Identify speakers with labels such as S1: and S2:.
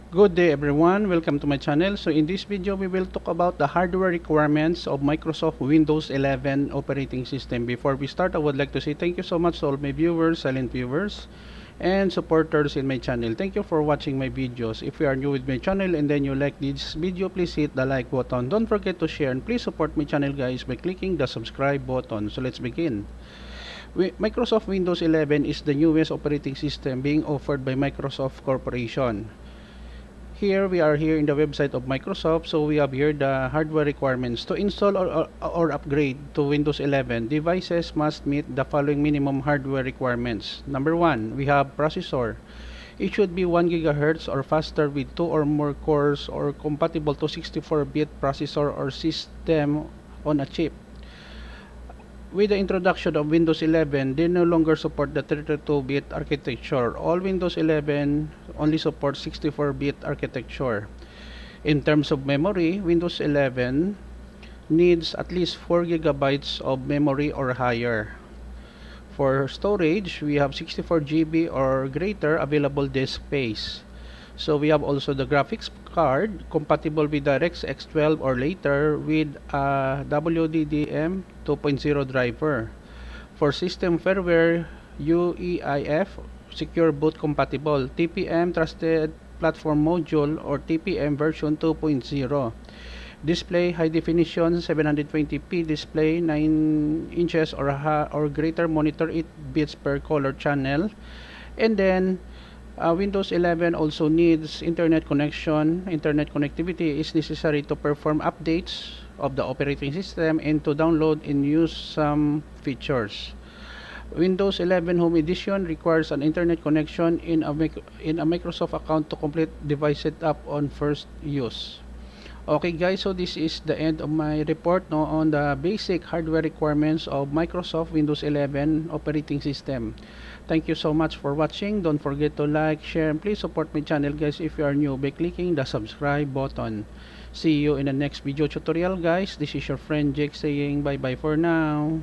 S1: Good day everyone, welcome to my channel. So in this video we will talk about the hardware requirements of Microsoft Windows 11 operating system. Before we start, I would like to say thank you so much to all my viewers, silent viewers, and supporters in my channel. Thank you for watching my videos. If you are new with my channel and then you like this video, please hit the like button. Don't forget to share and please support my channel guys by clicking the subscribe button. So let's begin. Microsoft Windows 11 is the newest operating system being offered by Microsoft Corporation. Here we are here in the website of Microsoft. So we have here the hardware requirements. To install or upgrade to Windows 11, devices must meet the following minimum hardware requirements. Number one, we have processor. It should be 1 GHz or faster with 2 or more cores or compatible to 64-bit processor or system on a chip. With the introduction of Windows 11, they no longer support the 32-bit architecture. All Windows 11 only supports 64-bit architecture. In terms of memory, Windows 11 needs at least 4 gigabytes of memory or higher. For storage, we have 64 GB or greater available disk space. So we have also the graphics card compatible with DirectX X12 or later with a WDDM 2.0 driver. For system firmware, UEFI secure boot compatible, TPM trusted platform module or TPM version 2.0. Display high definition 720p display, 9 inches or greater monitor, 8 bits per color channel. And then Windows 11 also needs internet connection. Internet connectivity is necessary to perform updates of the operating system and to download and use some features. Windows 11 Home Edition requires an internet connection in a Microsoft account to complete device setup on first use. Okay guys, so this is the end of my report on the basic hardware requirements of Microsoft Windows 11 operating system. Thank you so much for watching. Don't forget to like, share, and please support my channel guys if you are new by clicking the subscribe button. See you in the next video tutorial guys. This is your friend Jake saying bye bye for now.